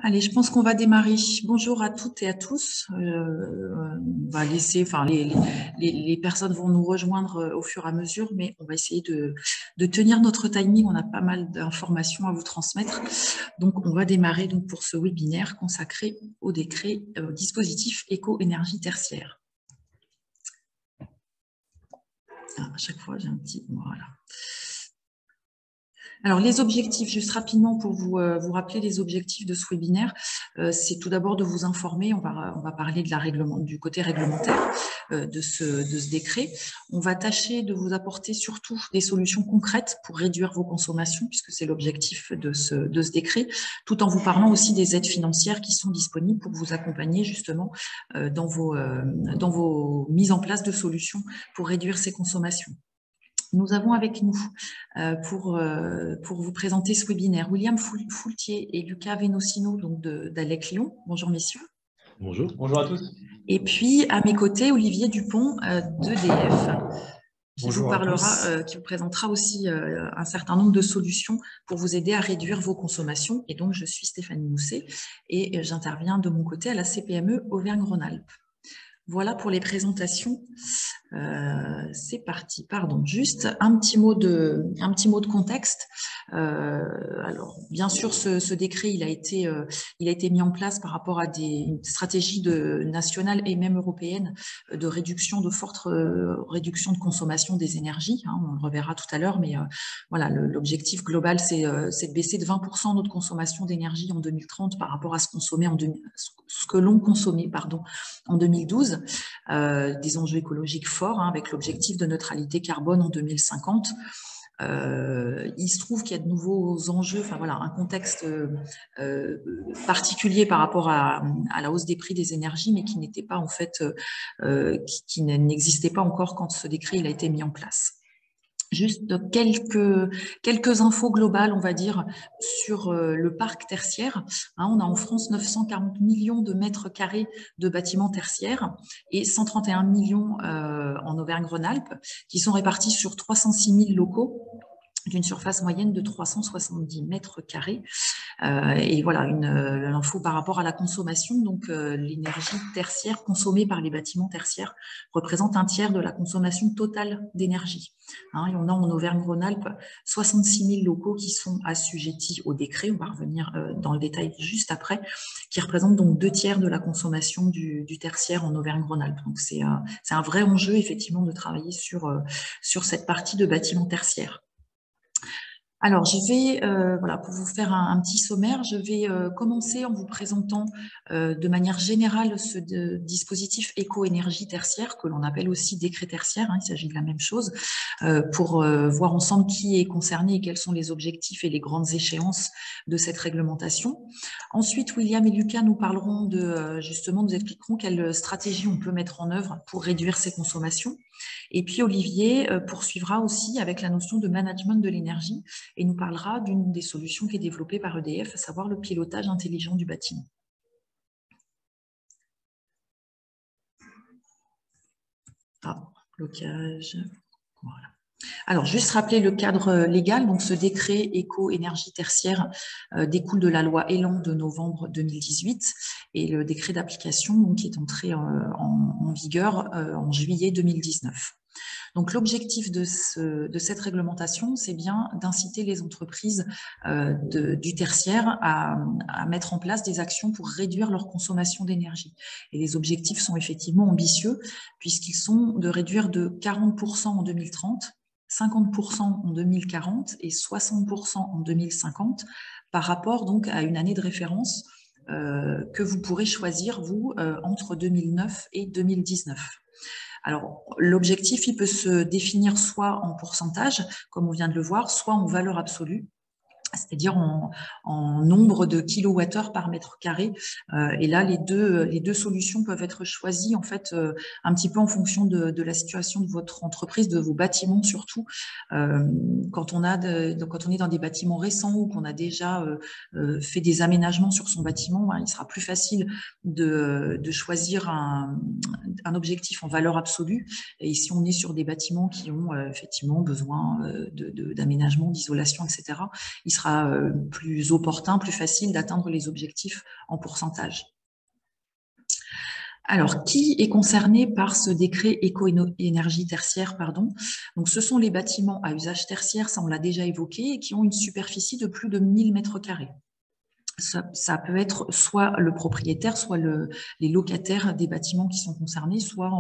Allez, je pense qu'on va démarrer. Bonjour à toutes et à tous. On va laisser, enfin, les personnes vont nous rejoindre au fur et à mesure, mais on va essayer de tenir notre timing. On a pas mal d'informations à vous transmettre. Donc, on va démarrer donc pour ce webinaire consacré au décret dispositif éco-énergie tertiaire. À chaque fois, j'ai un petit... Voilà. Alors, les objectifs, juste rapidement pour vous rappeler les objectifs de ce webinaire, c'est tout d'abord de vous informer, on va parler de du côté réglementaire de ce décret. On va tâcher de vous apporter surtout des solutions concrètes pour réduire vos consommations, puisque c'est l'objectif de ce décret, tout en vous parlant aussi des aides financières qui sont disponibles pour vous accompagner justement dans vos mises en place de solutions pour réduire ces consommations. Nous avons avec nous, pour vous présenter ce webinaire, William Foultier et Lucas Venocino d'Alec Lyon. Bonjour messieurs. Bonjour. Bonjour à tous. Et puis à mes côtés, Olivier Dupont d'EDF, qui vous présentera aussi un certain nombre de solutions pour vous aider à réduire vos consommations. Et donc je suis Stéphanie Mousset et j'interviens de mon côté à la CPME Auvergne-Rhône-Alpes. Voilà pour les présentations. C'est parti. Pardon, juste un petit mot de contexte. Alors, bien sûr, ce décret, il a été mis en place par rapport à une stratégie nationale et même européenne de réduction de forte réduction de consommation des énergies. Hein, on le reverra tout à l'heure, mais voilà, l'objectif global, c'est de baisser de 20% notre consommation d'énergie en 2030 par rapport à ce que l'on consommait, en 2012. Des enjeux écologiques forts, hein, avec l'objectif de neutralité carbone en 2050. Il se trouve qu'il y a de nouveaux enjeux, enfin voilà, un contexte particulier par rapport à la hausse des prix des énergies, mais qui n'était pas en fait, qui n'existait pas encore quand ce décret il a été mis en place. Juste quelques infos globales, on va dire, sur le parc tertiaire. Hein, on a en France 940 millions de mètres carrés de bâtiments tertiaires et 131 millions en Auvergne-Rhône-Alpes, qui sont répartis sur 306 000 locaux d'une surface moyenne de 370 mètres carrés. Et voilà, l'info par rapport à la consommation. Donc, l'énergie tertiaire consommée par les bâtiments tertiaires représente un tiers de la consommation totale d'énergie. Hein, et on a en Auvergne-Rhône-Alpes 66 000 locaux qui sont assujettis au décret. On va revenir dans le détail juste après, qui représentent donc 2 tiers de la consommation du tertiaire en Auvergne-Rhône-Alpes. Donc, c'est un vrai enjeu, effectivement, de travailler sur cette partie de bâtiments tertiaires. Alors, je vais, voilà, pour vous faire un petit sommaire, je vais commencer en vous présentant de manière générale ce dispositif éco-énergie tertiaire, que l'on appelle aussi décret tertiaire, hein, il s'agit de la même chose, pour voir ensemble qui est concerné et quels sont les objectifs et les grandes échéances de cette réglementation. Ensuite, William et Lucas nous parleront justement, nous expliqueront quelle stratégie on peut mettre en œuvre pour réduire ces consommations. Et puis Olivier poursuivra aussi avec la notion de management de l'énergie et nous parlera d'une des solutions qui est développée par EDF, à savoir le pilotage intelligent du bâtiment. Blocage. Voilà. Alors, juste rappeler le cadre légal. Donc, ce décret éco-énergie tertiaire découle de la loi Elan de novembre 2018 et le décret d'application qui est entré en vigueur en juillet 2019. Donc, l'objectif de cette réglementation, c'est bien d'inciter les entreprises du tertiaire à mettre en place des actions pour réduire leur consommation d'énergie. Et les objectifs sont effectivement ambitieux, puisqu'ils sont de réduire de 40% en 2030, 50% en 2040 et 60% en 2050, par rapport donc à une année de référence que vous pourrez choisir, vous, entre 2009 et 2019. Alors, l'objectif, il peut se définir soit en pourcentage, comme on vient de le voir, soit en valeur absolue, c'est-à-dire en nombre de kilowattheures par mètre carré. Et là, les deux solutions peuvent être choisies en fait un petit peu en fonction de la situation de votre entreprise, de vos bâtiments surtout. Quand on est dans des bâtiments récents ou qu'on a déjà fait des aménagements sur son bâtiment, il sera plus facile de choisir un objectif en valeur absolue. Et si on est sur des bâtiments qui ont effectivement besoin d'aménagement, d'isolation, etc., il sera plus opportun, plus facile d'atteindre les objectifs en pourcentage. Alors, qui est concerné par ce décret éco-énergie tertiaire, pardon? Donc, ce sont les bâtiments à usage tertiaire, ça on l'a déjà évoqué, et qui ont une superficie de plus de 1000 mètres carrés. Ça peut être soit le propriétaire, soit les locataires des bâtiments qui sont concernés, soit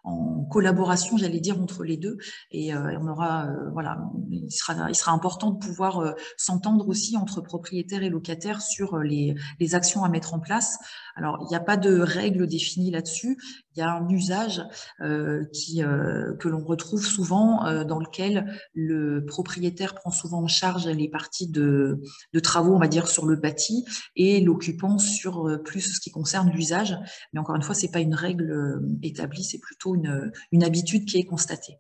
en collaboration, j'allais dire, entre les deux. Et on aura, voilà, il sera important de pouvoir s'entendre aussi entre propriétaires et locataires sur les actions à mettre en place. Alors, il n'y a pas de règles définies là-dessus. Il y a un usage que l'on retrouve souvent, dans lequel le propriétaire prend souvent en charge les parties de travaux, on va dire, sur le bâti, et l'occupant sur plus ce qui concerne l'usage. Mais encore une fois, ce n'est pas une règle établie, c'est plutôt une habitude qui est constatée.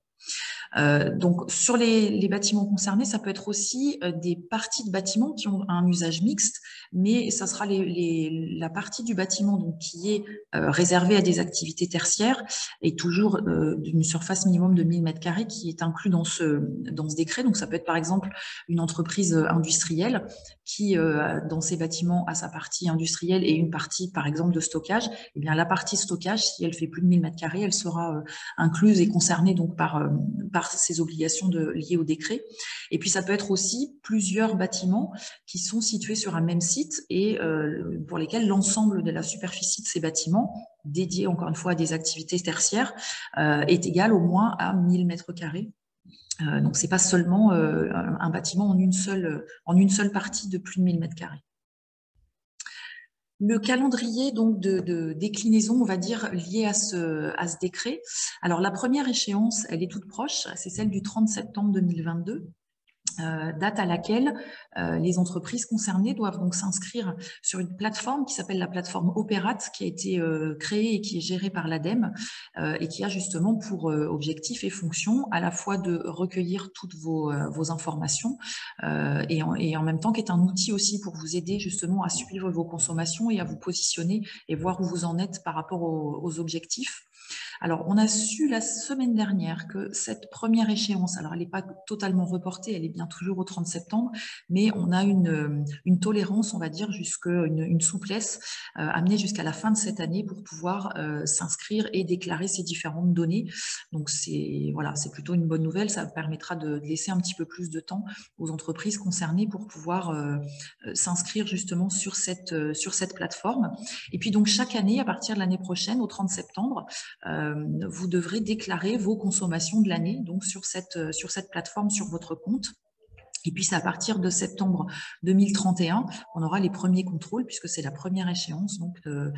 Donc, sur les bâtiments concernés, ça peut être aussi des parties de bâtiments qui ont un usage mixte, mais ça sera la partie du bâtiment donc, qui est réservée à des activités tertiaires et toujours d'une surface minimum de 1000 m² qui est inclus dans ce décret. Donc, ça peut être par exemple une entreprise industrielle qui, dans ses bâtiments, a sa partie industrielle et une partie, par exemple, de stockage. Eh bien, la partie stockage, si elle fait plus de 1000 m², elle sera incluse et concernée donc par ces obligations liées au décret. Et puis, ça peut être aussi plusieurs bâtiments qui sont situés sur un même site et pour lesquels l'ensemble de la superficie de ces bâtiments, dédiés encore une fois à des activités tertiaires, est égal au moins à 1000 m². Donc, ce n'est pas seulement un bâtiment en une seule partie de plus de 1000 m². Le calendrier donc de déclinaison, on va dire, lié à ce décret. Alors, la première échéance, elle est toute proche, c'est celle du 30 septembre 2022. Date à laquelle les entreprises concernées doivent donc s'inscrire sur une plateforme qui s'appelle la plateforme Opérate, qui a été créée et qui est gérée par l'ADEME et qui a justement pour objectif et fonction à la fois de recueillir toutes vos informations et en même temps qui est un outil aussi pour vous aider justement à suivre vos consommations et à vous positionner et voir où vous en êtes par rapport aux objectifs. Alors, on a su la semaine dernière que cette première échéance, alors elle n'est pas totalement reportée, elle est bien toujours au 30 septembre, mais on a une tolérance, on va dire, une souplesse amenée jusqu'à la fin de cette année pour pouvoir s'inscrire et déclarer ces différentes données. Donc, c'est plutôt une bonne nouvelle, ça permettra de laisser un petit peu plus de temps aux entreprises concernées pour pouvoir s'inscrire justement sur cette plateforme. Et puis donc, chaque année, à partir de l'année prochaine, au 30 septembre, vous devrez déclarer vos consommations de l'année donc sur cette plateforme, sur votre compte. Et puis, c'est à partir de septembre 2031 qu'on aura les premiers contrôles, puisque c'est la première échéance donc, de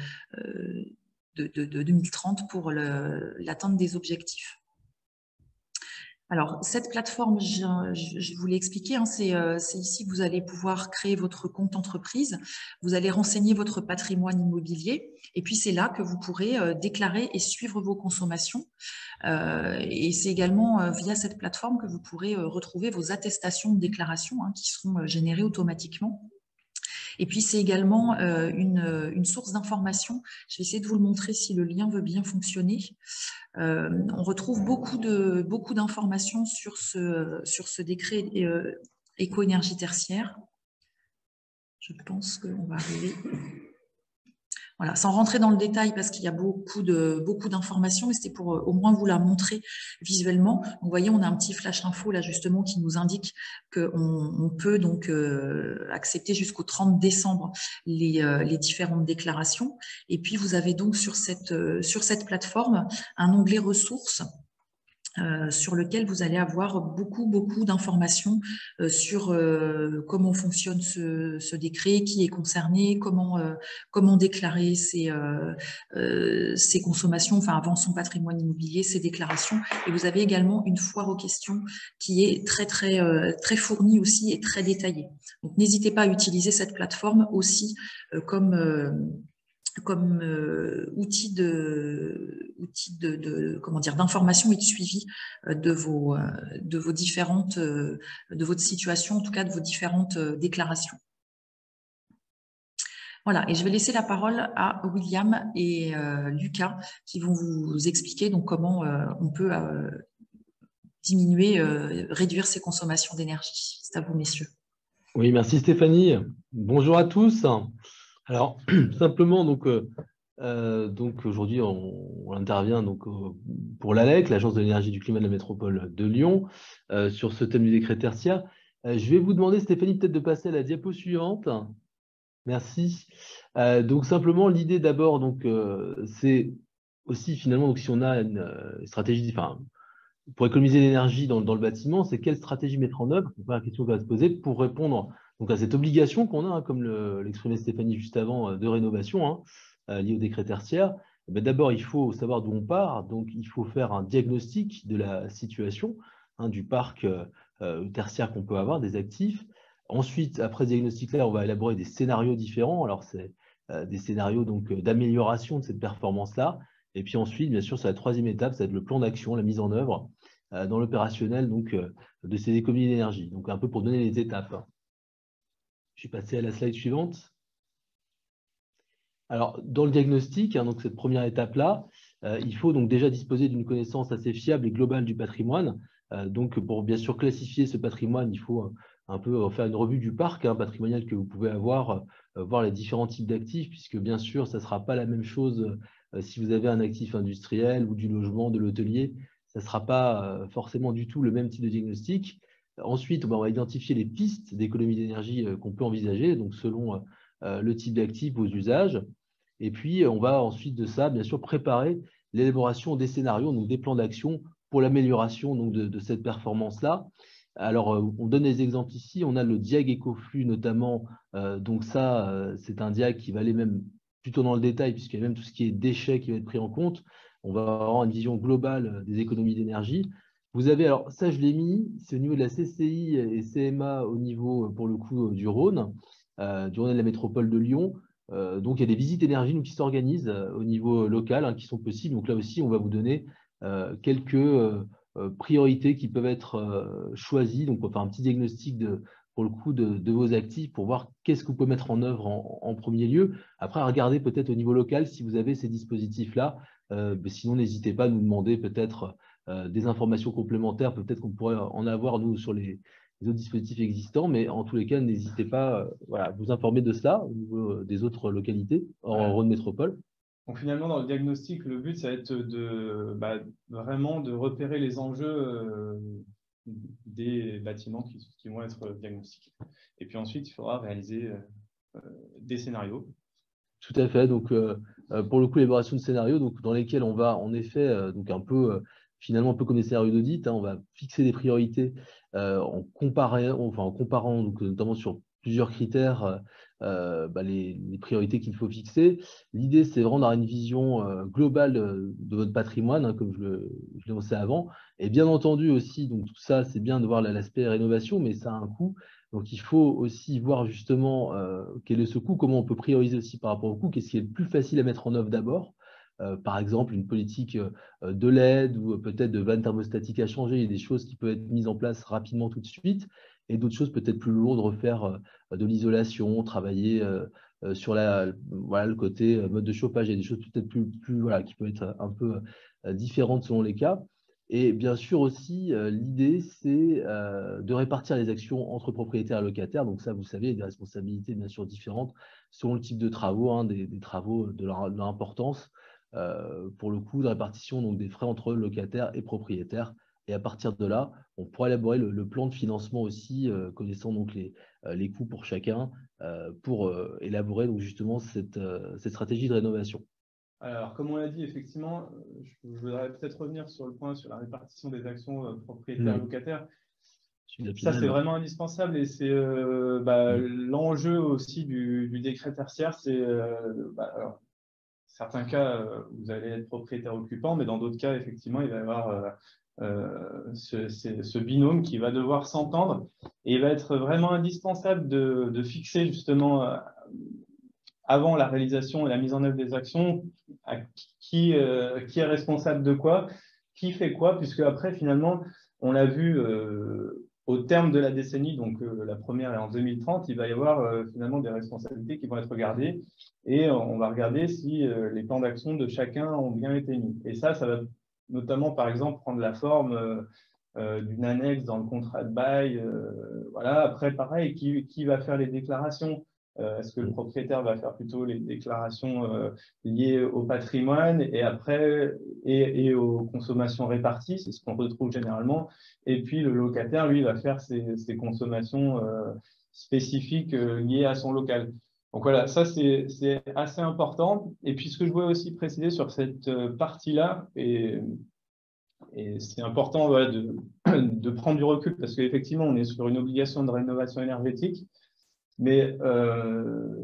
2030 pour l'atteinte des objectifs. Alors, cette plateforme, je vous l'ai expliqué, hein, c'est ici que vous allez pouvoir créer votre compte entreprise, vous allez renseigner votre patrimoine immobilier, et puis c'est là que vous pourrez déclarer et suivre vos consommations. Et c'est également via cette plateforme que vous pourrez retrouver vos attestations de déclaration hein, qui seront générées automatiquement. Et puis, c'est également une source d'information. Je vais essayer de vous le montrer si le lien veut bien fonctionner. On retrouve beaucoup d'informations sur ce décret éco-énergie tertiaire. Je pense qu'on va arriver. Voilà, sans rentrer dans le détail parce qu'il y a beaucoup d'informations, mais c'était pour au moins vous la montrer visuellement. Donc, vous voyez, on a un petit flash info là justement qui nous indique qu'on peut donc accepter jusqu'au 30 décembre les différentes déclarations. Et puis vous avez donc sur cette plateforme un onglet ressources. Sur lequel vous allez avoir beaucoup d'informations sur comment fonctionne ce décret, qui est concerné, comment déclarer ses consommations, enfin avant son patrimoine immobilier, ses déclarations. Et vous avez également une foire aux questions qui est très fournie aussi et très détaillée. Donc n'hésitez pas à utiliser cette plateforme aussi comme outil d'information et de suivi de votre situation, en tout cas de vos différentes déclarations. Voilà, et je vais laisser la parole à William et Lucas qui vont vous expliquer donc comment on peut diminuer, réduire ses consommations d'énergie. C'est à vous, messieurs. Oui, merci Stéphanie. Bonjour à tous. Alors, simplement, donc aujourd'hui, on intervient pour l'ALEC, l'Agence de l'énergie du climat de la métropole de Lyon, sur ce thème du décret tertiaire. Je vais vous demander, Stéphanie, peut-être de passer à la diapo suivante. Merci. Donc, simplement, l'idée d'abord, c'est aussi finalement, donc, si on a une stratégie, enfin, pour économiser l'énergie dans le bâtiment, c'est quelle stratégie mettre en œuvre? C'est la première question qu'on va se poser pour répondre donc, à cette obligation qu'on a, hein, comme l'exprimait Stéphanie juste avant, de rénovation liée au décret tertiaire. D'abord, il faut savoir d'où on part. Donc, il faut faire un diagnostic de la situation du parc tertiaire qu'on peut avoir, des actifs. Ensuite, après ce diagnostic-là, on va élaborer des scénarios différents. Alors, c'est des scénarios d'amélioration de cette performance-là. Et puis ensuite, bien sûr, c'est la troisième étape, ça va être le plan d'action, la mise en œuvre dans l'opérationnel de ces économies d'énergie. Donc, un peu pour donner les étapes. Je vais passer à la slide suivante. Alors, dans le diagnostic, donc cette première étape-là, il faut donc déjà disposer d'une connaissance assez fiable et globale du patrimoine. Donc, pour bien sûr classifier ce patrimoine, il faut un peu faire une revue du parc patrimonial que vous pouvez avoir, voir les différents types d'actifs, puisque bien sûr, ça ne sera pas la même chose si vous avez un actif industriel ou du logement, de l'hôtelier. Ça ne sera pas forcément du tout le même type de diagnostic. Ensuite, on va identifier les pistes d'économie d'énergie qu'on peut envisager, donc selon le type d'actif, vos usages. Et puis, on va ensuite de ça, bien sûr, préparer l'élaboration des scénarios, donc des plans d'action pour l'amélioration de cette performance-là. Alors, on donne des exemples ici. On a le diag écoflux notamment. Donc ça, c'est un diag qui va aller même plutôt dans le détail, puisqu'il y a même tout ce qui est déchets qui va être pris en compte. On va avoir une vision globale des économies d'énergie. Vous avez, alors ça je l'ai mis, c'est au niveau de la CCI et CMA au niveau, pour le coup, du Rhône de la métropole de Lyon. Donc, il y a des visites énergie qui s'organisent au niveau local qui sont possibles. Donc là aussi, on va vous donner quelques priorités qui peuvent être choisies. Donc, on va faire un petit diagnostic pour le coup de vos actifs pour voir qu'est-ce que vous pouvez mettre en œuvre en premier lieu. Après, regardez peut-être au niveau local si vous avez ces dispositifs-là. Sinon, n'hésitez pas à nous demander peut-être des informations complémentaires. Peut-être qu'on pourrait en avoir, nous, sur les autres dispositifs existants, mais en tous les cas, n'hésitez pas à vous informer de cela au niveau des autres localités en Rhône Métropole. Donc finalement, dans le diagnostic, le but, ça va être vraiment de repérer les enjeux des bâtiments qui vont être diagnostiqués. Et puis ensuite, il faudra réaliser des scénarios. Tout à fait. Donc, pour le coup, l'élaboration de scénarios dans lesquels on va en effet, finalement un peu comme des scénarios d'audit, on va fixer des priorités en comparant notamment sur plusieurs critères les priorités qu'il faut fixer. L'idée, c'est vraiment d'avoir une vision globale de votre patrimoine, comme je l'annonçais avant. Et bien entendu aussi, donc tout ça, c'est bien de voir l'aspect rénovation, mais ça a un coût. Donc, il faut aussi voir justement quel est ce coût, comment on peut prioriser aussi par rapport au coût, qu'est-ce qui est le plus facile à mettre en œuvre d'abord. Par exemple, une politique de LED ou peut-être de vanne thermostatique à changer. Il y a des choses qui peuvent être mises en place rapidement tout de suite et d'autres choses peut-être plus lourdes, refaire de l'isolation, travailler sur le côté mode de chauffage. Il y a des choses peut-être plus qui peuvent être un peu différentes selon les cas. Et bien sûr aussi, l'idée, c'est de répartir les actions entre propriétaires et locataires. Donc ça, vous savez, il y a des responsabilités bien sûr différentes selon le type de travaux, des travaux de leur importance. Pour le coup, de répartition des frais entre locataires et propriétaires. Et à partir de là, on pourra élaborer le plan de financement aussi, connaissant les coûts pour chacun, pour élaborer justement cette stratégie de rénovation. Alors, comme on l'a dit, effectivement, je voudrais peut-être revenir sur le point sur la répartition des actions propriétaires-locataires. Ça, c'est vraiment indispensable et c'est l'enjeu aussi du décret tertiaire. C'est certains cas, vous allez être propriétaire occupant, mais dans d'autres cas, effectivement, il va y avoir ce binôme qui va devoir s'entendre et il va être vraiment indispensable de fixer justement avant la réalisation et la mise en œuvre des actions, qui est responsable de quoi, qui fait quoi, puisque après, finalement, on l'a vu au terme de la décennie, donc la première est en 2030, il va y avoir finalement des responsabilités qui vont être regardées et on va regarder si les plans d'action de chacun ont bien été mis. Et ça va notamment, par exemple, prendre la forme d'une annexe dans le contrat de bail. Voilà. Après, pareil, qui va faire les déclarations? Est-ce que le propriétaire va faire plutôt les déclarations liées au patrimoine et après et aux consommations réparties, c'est ce qu'on retrouve généralement. Et puis le locataire, lui, va faire ses consommations spécifiques liées à son local. Donc voilà, ça c'est assez important. Et puis ce que je voulais aussi préciser sur cette partie-là, et c'est important voilà, de prendre du recul parce qu'effectivement, on est sur une obligation de rénovation énergétique. Mais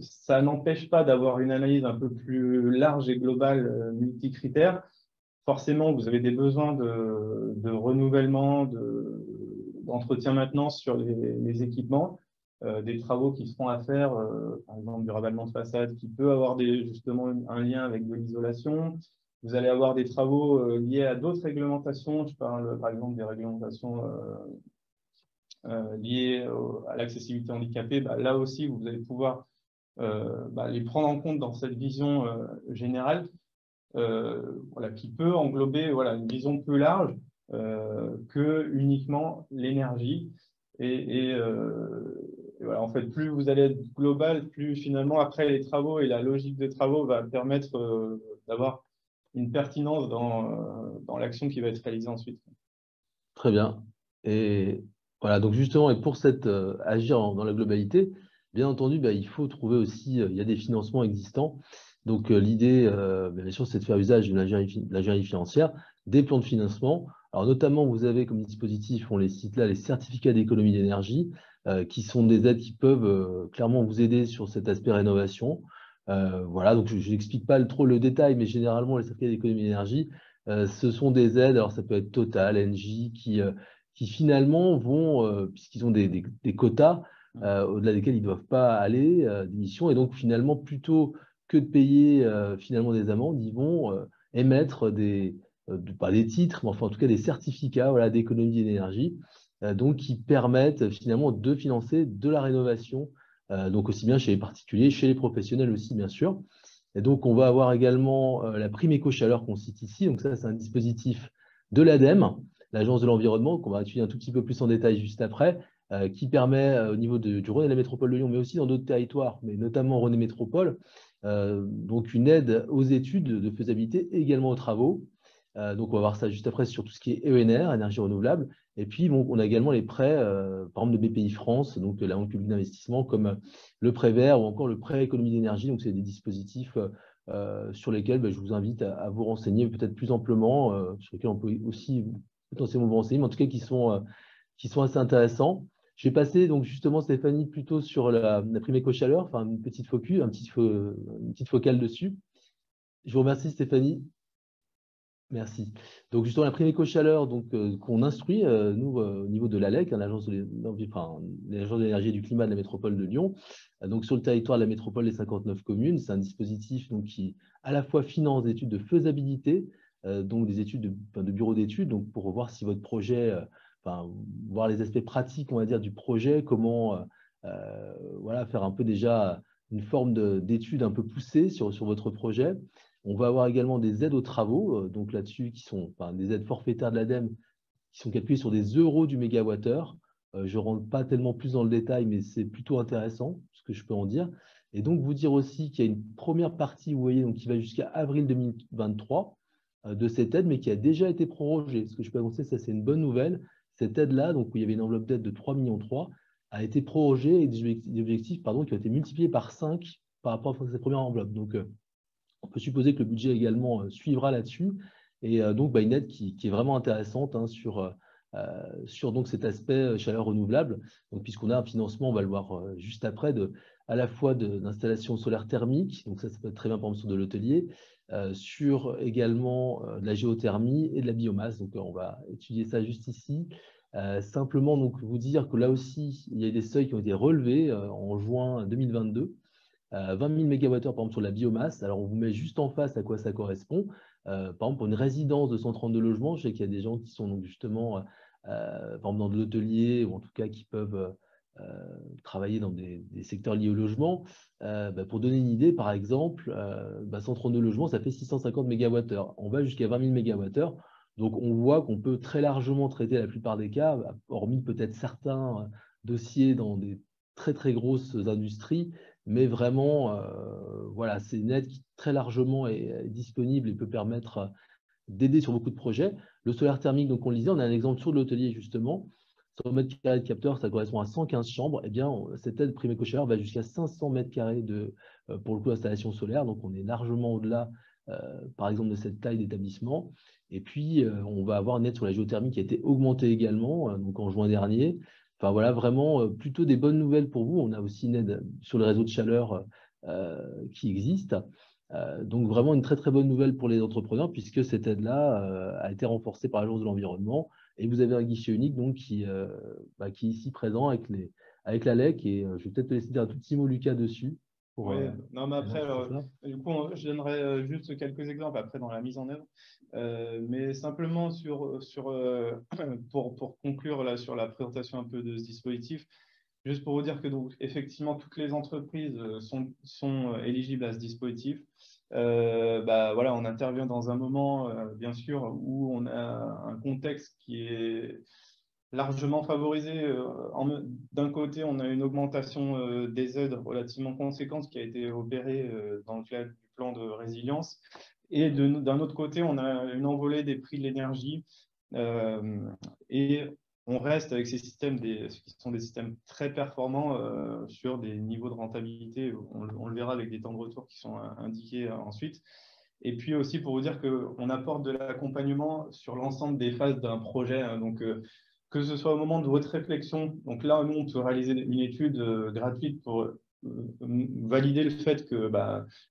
ça n'empêche pas d'avoir une analyse un peu plus large et globale, multicritère. Forcément, vous avez des besoins de renouvellement, d'entretien maintenance sur les équipements, des travaux qui seront à faire, par exemple du ravalement de façade qui peut avoir justement un lien avec de l'isolation. Vous allez avoir des travaux liés à d'autres réglementations. Je parle par exemple des réglementations liées à l'accessibilité handicapée. Là aussi, vous allez pouvoir les prendre en compte dans cette vision générale voilà, qui peut englober voilà, une vision plus large que uniquement l'énergie. Et voilà, en fait, plus vous allez être global, plus finalement, après les travaux et la logique des travaux va permettre d'avoir une pertinence dans l'action qui va être réalisée ensuite. Très bien. Et voilà, donc justement, et pour agir dans la globalité, bien entendu, il faut trouver aussi, il y a des financements existants. Donc l'idée, bien sûr, c'est de faire usage de l'ingénierie financière, des plans de financement. Alors notamment, vous avez comme dispositif, on les cite là, les certificats d'économie d'énergie, qui sont des aides qui peuvent clairement vous aider sur cet aspect rénovation. Voilà, donc je n'explique pas trop le détail, mais généralement, les certificats d'économie d'énergie, ce sont des aides, alors ça peut être Total, Engie, qui finalement vont, puisqu'ils ont des quotas au-delà desquels ils ne doivent pas aller, d'émissions, et donc finalement, plutôt que de payer finalement des amendes, ils vont émettre pas des titres, mais enfin en tout cas des certificats voilà, d'économie d'énergie, donc qui permettent finalement de financer de la rénovation, donc aussi bien chez les particuliers, chez les professionnels aussi, bien sûr. Et donc, on va avoir également la prime éco-chaleur qu'on cite ici. Donc, ça, c'est un dispositif de l'ADEME, l'Agence de l'environnement, qu'on va étudier un tout petit peu plus en détail juste après, qui permet au niveau du Rhône et de la métropole de Lyon, mais aussi dans d'autres territoires, mais notamment Rhône et Métropole, donc une aide aux études de faisabilité et également aux travaux. Donc, on va voir ça juste après sur tout ce qui est ENR, énergie renouvelable. Et puis, bon, on a également les prêts, par exemple, de BPI France, donc de la Banque publique d'investissement, comme le prêt vert ou encore le prêt économie d'énergie. Donc, c'est des dispositifs sur lesquels je vous invite à vous renseigner peut-être plus amplement, sur lesquels on peut aussi potentiellement vous renseigner, mais en tout cas qui sont assez intéressants. Je vais passer donc justement, Stéphanie, plutôt sur la prime éco-chaleur, enfin une petite focale dessus. Je vous remercie, Stéphanie. Merci. Donc, justement, la prime éco-chaleur qu'on instruit, nous, au niveau de l'ALEC, l'Agence de l'énergie et du climat de la métropole de Lyon, donc sur le territoire de la métropole des 59 communes. C'est un dispositif donc, qui, à la fois, finance des études de faisabilité, donc des études de bureau d'études, donc pour voir si votre projet, voir les aspects pratiques, on va dire, du projet, comment voilà, faire un peu déjà une forme d'étude un peu poussée sur votre projet. On va avoir également des aides aux travaux, donc là-dessus, qui sont des aides forfaitaires de l'ADEME, qui sont calculées sur des euros du mégawattheure. Je ne rentre pas tellement plus dans le détail, mais c'est plutôt intéressant, ce que je peux en dire. Et donc, vous dire aussi qu'il y a une première partie, vous voyez, donc, qui va jusqu'à avril 2023 de cette aide, mais qui a déjà été prorogée. Ce que je peux annoncer, ça c'est une bonne nouvelle. Cette aide-là, donc où il y avait une enveloppe d'aide de 3,3 millions, a été prorogée et des objectifs qui ont été multipliés par 5 par rapport à cette première enveloppe. Donc, on peut supposer que le budget également suivra là-dessus. Et donc, une aide qui est vraiment intéressante sur donc, cet aspect chaleur renouvelable. Donc, puisqu'on a un financement, on va le voir juste après, à la fois d'installations solaires thermiques, donc ça peut être très bien par exemple sur de l'hôtelier, sur également de la géothermie et de la biomasse. Donc, on va étudier ça juste ici. Simplement, donc, vous dire que là aussi, il y a des seuils qui ont été relevés en juin 2022. 20 000 MWh par exemple sur la biomasse. Alors on vous met juste en face à quoi ça correspond. Par exemple pour une résidence de 132 logements, je sais qu'il y a des gens qui sont donc justement par exemple dans de l'hôtelier ou en tout cas qui peuvent travailler dans des secteurs liés au logement. Pour donner une idée, par exemple, 132 logements, ça fait 650 MWh. On va jusqu'à 20 000 MWh. Donc, on voit qu'on peut très largement traiter la plupart des cas, hormis peut-être certains dossiers dans des très, très grosses industries, mais vraiment, voilà, c'est une aide qui très largement est disponible et peut permettre d'aider sur beaucoup de projets. Le solaire thermique, donc on le disait, on a un exemple sur de l'hôtelier justement. 100 mètres carrés de capteur, ça correspond à 115 chambres. Eh bien, cette aide prime éco-chaleur va jusqu'à 500 mètres carrés pour le coup d'installation solaire. Donc, on est largement au-delà, par exemple, de cette taille d'établissement. Et puis, on va avoir une aide sur la géothermie qui a été augmentée également, donc en juin dernier. Enfin, voilà, vraiment plutôt des bonnes nouvelles pour vous. On a aussi une aide sur le réseau de chaleur qui existe. Donc, vraiment une très, très bonne nouvelle pour les entrepreneurs puisque cette aide-là a été renforcée par l'Agence de l'environnement. Et vous avez un guichet unique donc, qui est ici présent avec la LEC. Et je vais peut-être te laisser dire un tout petit mot, Lucas, dessus. Oui, non, mais après, du coup, je donnerai juste quelques exemples après dans la mise en œuvre. Mais simplement pour conclure là, sur la présentation un peu de ce dispositif, juste pour vous dire que donc, effectivement, toutes les entreprises sont éligibles à ce dispositif. Voilà, on intervient dans un moment, bien sûr, où on a un contexte qui est largement favorisé. D'un côté, on a une augmentation des aides relativement conséquente qui a été opérée dans le cadre du plan de résilience. Et d'un autre côté, on a une envolée des prix de l'énergie. Et on reste avec ces systèmes qui sont des systèmes très performants sur des niveaux de rentabilité. On le verra avec des temps de retour qui sont indiqués ensuite. Et puis aussi pour vous dire qu'on apporte de l'accompagnement sur l'ensemble des phases d'un projet. Donc, que ce soit au moment de votre réflexion, donc là, nous, on peut réaliser une étude gratuite pour valider le fait que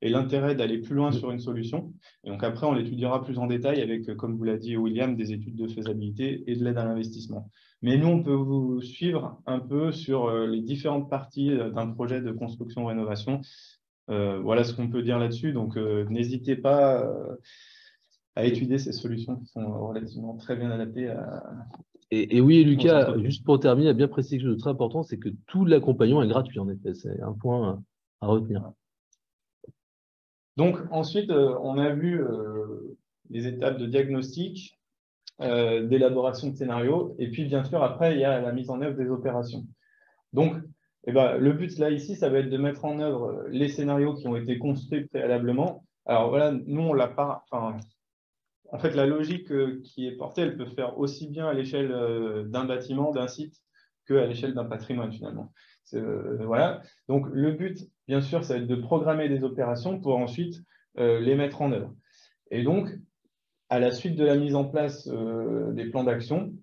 et l'intérêt d'aller plus loin sur une solution. Et donc après, on l'étudiera plus en détail avec, comme vous l'a dit William, des études de faisabilité et de l'aide à l'investissement. Mais nous, on peut vous suivre un peu sur les différentes parties d'un projet de construction-rénovation. Voilà ce qu'on peut dire là-dessus. Donc, n'hésitez pas à étudier ces solutions qui sont relativement très bien adaptées à... Et oui, Lucas, juste pour terminer, à bien préciser quelque chose de très important, c'est que tout l'accompagnement est gratuit, en effet. C'est un point à retenir. Donc, ensuite, on a vu les étapes de diagnostic, d'élaboration de scénario, et puis, bien sûr, après, il y a la mise en œuvre des opérations. Donc, le but, là, ici, ça va être de mettre en œuvre les scénarios qui ont été construits préalablement. Alors, voilà, nous, on l'a pas... Enfin, en fait, la logique qui est portée, elle peut faire aussi bien à l'échelle d'un bâtiment, d'un site, qu'à l'échelle d'un patrimoine, finalement. Voilà. Donc, le but, bien sûr, ça va être de programmer des opérations pour ensuite les mettre en œuvre. Et donc, à la suite de la mise en place des plans d'action,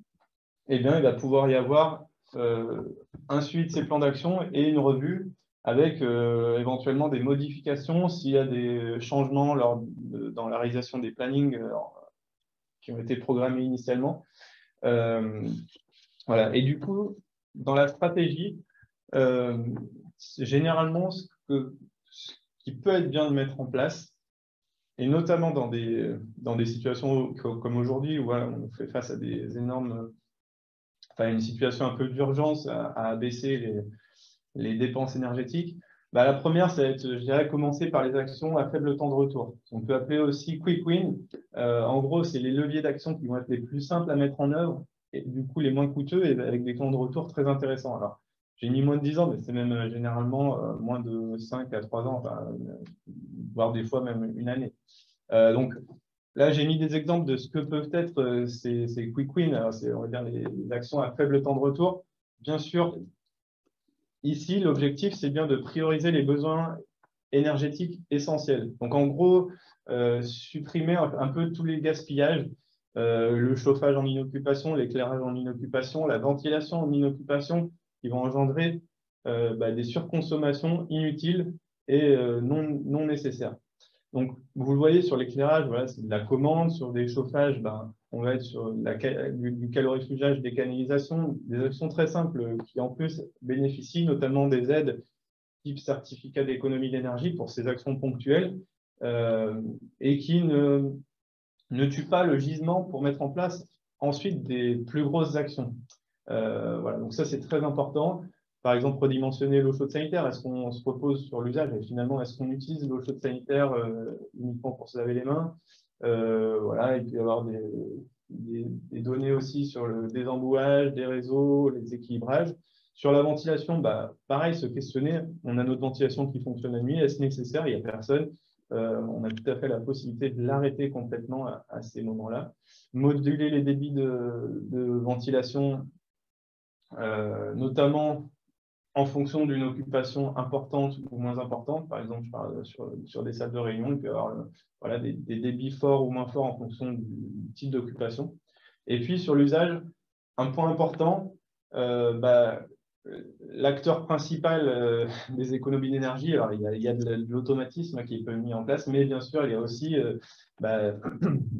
eh bien, il va pouvoir y avoir un suivi de ces plans d'action et une revue avec éventuellement des modifications s'il y a des changements dans la réalisation des plannings qui ont été programmés initialement. Voilà. Et du coup, dans la stratégie, généralement, ce qui peut être bien de mettre en place, et notamment dans des situations comme aujourd'hui, où on fait face à des énormes... Enfin, une situation un peu d'urgence à abaisser les dépenses énergétiques. La première, ça va être, je dirais, commencer par les actions à faible temps de retour. On peut appeler aussi quick win. En gros, c'est les leviers d'action qui vont être les plus simples à mettre en œuvre et du coup les moins coûteux et avec des temps de retour très intéressants. Alors, j'ai mis moins de 10 ans, mais c'est même généralement moins de 5 à 3 ans, voire des fois même une année. Donc, là, j'ai mis des exemples de ce que peuvent être ces quick wins. Alors, on va dire les actions à faible temps de retour. Bien sûr, ici, l'objectif, c'est bien de prioriser les besoins énergétiques essentiels. Donc, en gros, supprimer un peu tous les gaspillages, le chauffage en inoccupation, l'éclairage en inoccupation, la ventilation en inoccupation, qui vont engendrer des surconsommations inutiles et non nécessaires. Donc, vous le voyez sur l'éclairage, voilà, c'est de la commande. Sur des chauffages, on va être sur du calorifugage, des canalisations, des actions très simples qui en plus bénéficient notamment des aides type certificat d'économie d'énergie pour ces actions ponctuelles et qui ne tuent pas le gisement pour mettre en place ensuite des plus grosses actions. Voilà, donc ça c'est très important. Par exemple, redimensionner l'eau chaude sanitaire. Est-ce qu'on se repose sur l'usage et finalement, est-ce qu'on utilise l'eau chaude sanitaire uniquement pour se laver les mains? Voilà, il peut y avoir des données aussi sur le désembouage des réseaux, les équilibrages. Sur la ventilation, pareil, se questionner, on a notre ventilation qui fonctionne la nuit, est-ce nécessaire? Il n'y a personne. On a tout à fait la possibilité de l'arrêter complètement à ces moments-là. Moduler les débits de ventilation, notamment en fonction d'une occupation importante ou moins importante. Par exemple, je parle sur des salles de réunion, il peut y avoir voilà, des débits forts ou moins forts en fonction du type d'occupation. Et puis, sur l'usage, un point important, l'acteur principal des économies d'énergie, alors il y a de l'automatisme qui est mis en place, mais bien sûr, il y a aussi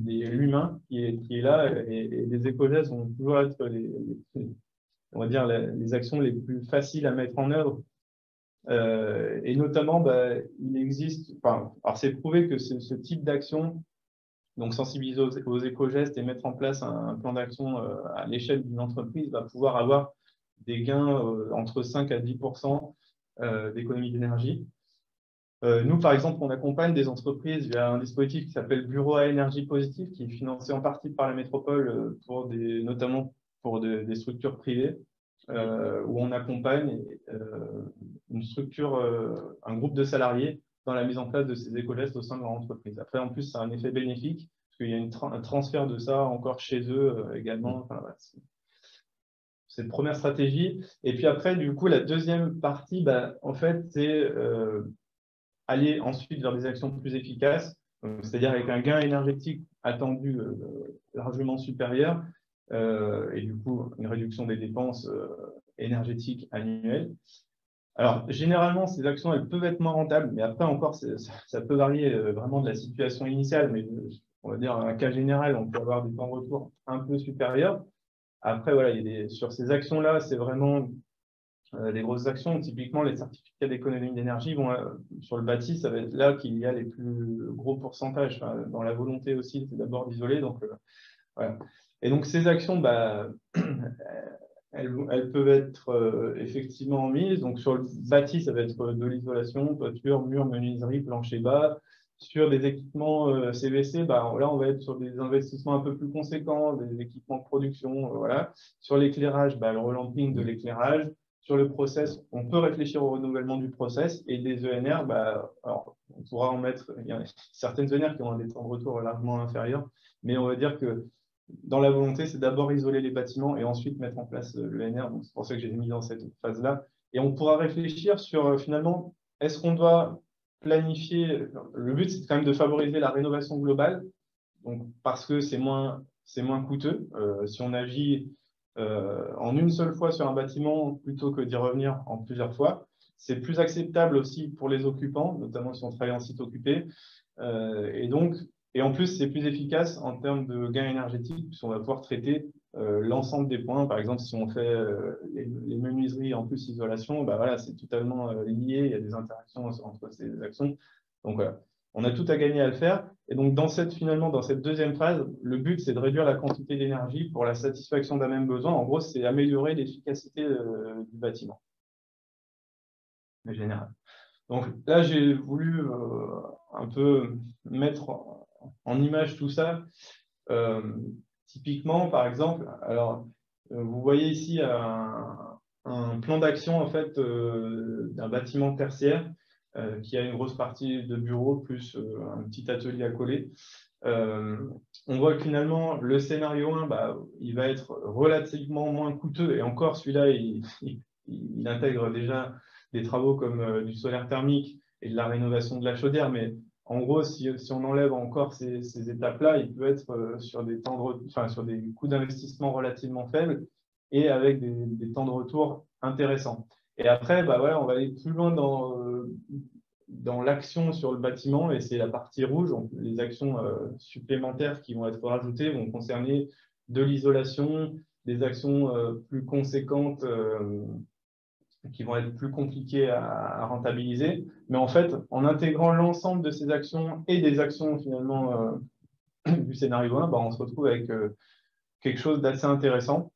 l'humain qui est là, et les éco-gestes vont toujours être on va dire, les actions les plus faciles à mettre en œuvre. Et notamment, il existe, alors c'est prouvé que ce type d'action, donc sensibiliser aux éco-gestes et mettre en place un plan d'action à l'échelle d'une entreprise, va pouvoir avoir des gains entre 5 à 10% d'économie d'énergie. Nous, par exemple, on accompagne des entreprises via un dispositif qui s'appelle Bureau à énergie positive, qui est financé en partie par la métropole, notamment pour des structures privées, où on accompagne une structure, un groupe de salariés dans la mise en place de ces éco-gestes au sein de leur entreprise. Après, en plus, ça a un effet bénéfique, parce qu'il y a un transfert de ça encore chez eux également. Enfin, voilà, c'est une première stratégie. Et puis après, du coup, la deuxième partie, en fait, c'est aller ensuite vers des actions plus efficaces, c'est-à-dire avec un gain énergétique attendu largement supérieur, et du coup, une réduction des dépenses énergétiques annuelles. Alors, généralement, ces actions, elles peuvent être moins rentables, mais après encore, ça peut varier vraiment de la situation initiale, mais on va dire, un cas général, on peut avoir des temps de retour un peu supérieurs. Après, voilà, sur ces actions-là, c'est vraiment les grosses actions. Typiquement, les certificats d'économie d'énergie vont sur le bâti, ça va être là qu'il y a les plus gros pourcentages. Enfin, dans la volonté aussi, c'est d'abord d'isoler. Donc, voilà. Et donc, ces actions, elles peuvent être effectivement mises. Donc, sur le bâti, ça va être de l'isolation, toiture, murs, menuiserie, plancher bas. Sur des équipements CVC, là, on va être sur des investissements un peu plus conséquents, des équipements de production. Voilà. Sur l'éclairage, le relamping de l'éclairage. Sur le process, on peut réfléchir au renouvellement du process, et des ENR, alors, on pourra en mettre, il y a certaines ENR qui ont des temps de retour largement inférieurs, mais on va dire que dans la volonté, c'est d'abord isoler les bâtiments et ensuite mettre en place l'ENR. Donc c'est pour ça que j'ai mis dans cette phase-là. Et on pourra réfléchir sur finalement, est-ce qu'on doit planifier, le but c'est quand même de favoriser la rénovation globale, donc parce que c'est moins coûteux. Si on agit en une seule fois sur un bâtiment plutôt que d'y revenir en plusieurs fois. C'est plus acceptable aussi pour les occupants, notamment si on travaille en site occupé. Et en plus, c'est plus efficace en termes de gains énergétiques, puisqu'on va pouvoir traiter l'ensemble des points. Par exemple, si on fait les menuiseries en plus isolation, voilà, c'est totalement lié, il y a des interactions entre ces actions. Donc voilà, on a tout à gagner à le faire. Et donc, finalement, dans cette deuxième phase, le but, c'est de réduire la quantité d'énergie pour la satisfaction d'un même besoin. En gros, c'est améliorer l'efficacité du bâtiment, en général. Donc là, j'ai voulu un peu mettre en image tout ça. Typiquement, par exemple, alors, vous voyez ici un plan d'action en fait, d'un bâtiment tertiaire qui a une grosse partie de bureaux plus un petit atelier à coller. On voit que finalement, le scénario 1, il va être relativement moins coûteux. Et encore, celui-là, il intègre déjà des travaux comme du solaire thermique et de la rénovation de la chaudière. Mais en gros, si on enlève encore ces étapes-là, il peut être sur des sur des coûts d'investissement relativement faibles et avec des temps de retour intéressants. Et après, voilà, on va aller plus loin dans l'action sur le bâtiment, et c'est la partie rouge. Donc, les actions supplémentaires qui vont être rajoutées vont concerner de l'isolation, des actions plus conséquentes qui vont être plus compliquées à rentabiliser. Mais en fait, en intégrant l'ensemble de ces actions et des actions finalement du scénario 1, on se retrouve avec quelque chose d'assez intéressant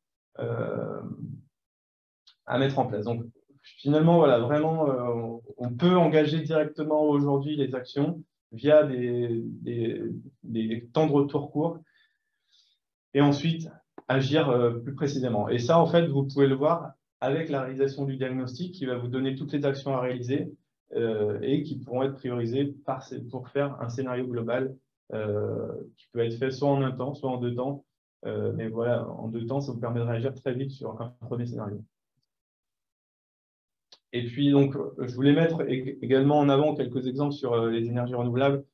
à mettre en place. Donc, finalement, voilà, vraiment, on peut engager directement aujourd'hui les actions via des temps de retour courts. et ensuite agir plus précisément. Et ça, en fait, vous pouvez le voir avec la réalisation du diagnostic qui va vous donner toutes les actions à réaliser et qui pourront être priorisées pour faire un scénario global qui peut être fait soit en un temps, soit en 2 temps. Mais voilà, en 2 temps, ça vous permet de réagir très vite sur un premier scénario. Et puis, donc, je voulais mettre également en avant quelques exemples sur les énergies renouvelables.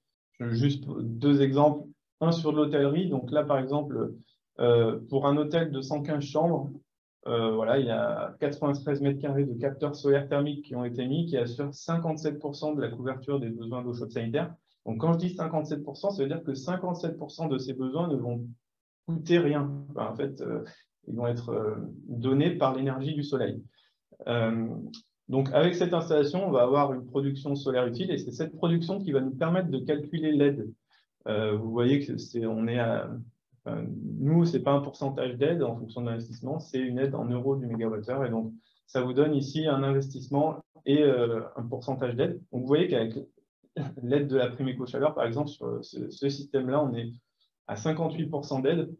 Juste 2 exemples. Un sur de l'hôtellerie. Donc là, par exemple, pour un hôtel de 115 chambres, voilà, il y a 93 mètres carrés de capteurs solaires thermiques qui ont été mis, qui assurent 57% de la couverture des besoins d'eau chaude sanitaire. Donc, quand je dis 57%, ça veut dire que 57% de ces besoins ne vont coûter rien. Enfin, en fait, ils vont être donnés par l'énergie du soleil. Donc, avec cette installation, on va avoir une production solaire utile et c'est cette production qui va nous permettre de calculer l'aide. Vous voyez que on est à... nous, ce n'est pas un pourcentage d'aide en fonction de l'investissement, c'est une aide en euros du mégawattheure. Et donc, ça vous donne ici un investissement et un pourcentage d'aide. Donc, vous voyez qu'avec l'aide de la prime éco-chaleur, par exemple, sur ce système-là, on est à 58% d'aide.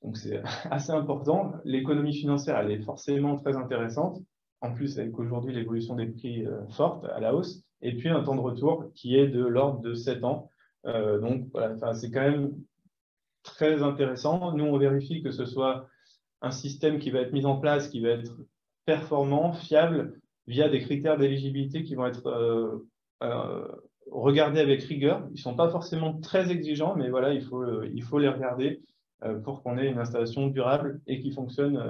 Donc, c'est assez important. L'économie financière, elle est forcément très intéressante. En plus, avec aujourd'hui l'évolution des prix forte à la hausse. Et puis, un temps de retour qui est de l'ordre de 7 ans. Donc, voilà, c'est quand même très intéressant. Nous, on vérifie que ce soit un système qui va être mis en place, qui va être performant, fiable, via des critères d'éligibilité qui vont être regardés avec rigueur. Ils ne sont pas forcément très exigeants, mais voilà, il faut les regarder pour qu'on ait une installation durable et qui fonctionne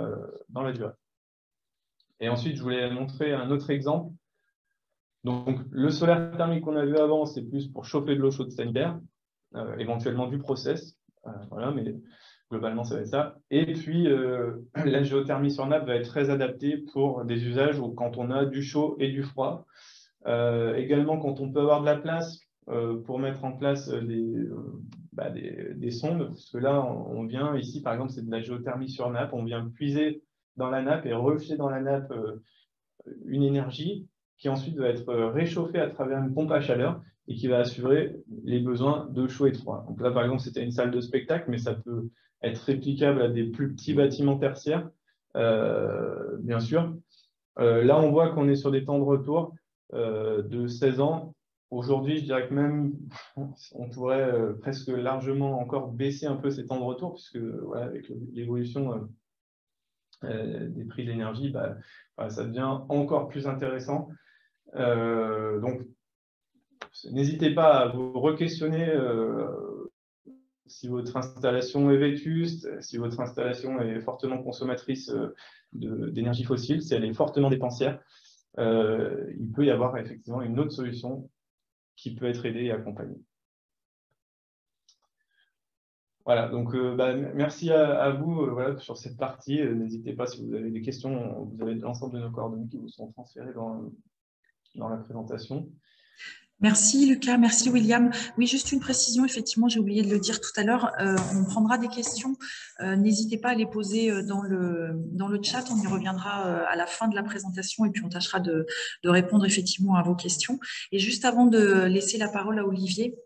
dans la durée. Et ensuite, je voulais montrer un autre exemple. Donc, le solaire thermique qu'on a vu avant, c'est plus pour chauffer de l'eau chaude sanitaire, éventuellement du process. Voilà, mais globalement, ça va être ça. Et puis, la géothermie sur nappe va être très adaptée pour des usages où quand on a du chaud et du froid. Également, quand on peut avoir de la place pour mettre en place des sondes, parce que là, on vient ici, par exemple, c'est de la géothermie sur nappe, on vient puiser dans la nappe et rejeter dans la nappe une énergie qui ensuite va être réchauffée à travers une pompe à chaleur et qui va assurer les besoins de chaud et de froid. Donc là, par exemple, c'était une salle de spectacle, mais ça peut être réplicable à des plus petits bâtiments tertiaires, bien sûr. Là, on voit qu'on est sur des temps de retour de 16 ans. Aujourd'hui, je dirais que même on pourrait presque largement encore baisser un peu ces temps de retour, puisque voilà, avec l'évolution des prix de l'énergie, ça devient encore plus intéressant. Donc, n'hésitez pas à vous re-questionner si votre installation est vétuste, si votre installation est fortement consommatrice d'énergie fossile, si elle est fortement dépensière. Il peut y avoir effectivement une autre solution qui peut être aidée et accompagnée. Voilà, donc merci à vous voilà, sur cette partie. N'hésitez pas si vous avez des questions, vous avez l'ensemble de nos coordonnées qui vous sont transférées dans la présentation. Merci Lucas, merci William. Oui, juste une précision, effectivement, j'ai oublié de le dire tout à l'heure, on prendra des questions, n'hésitez pas à les poser dans le chat, on y reviendra à la fin de la présentation et puis on tâchera de répondre effectivement à vos questions. Et juste avant de laisser la parole à Olivier,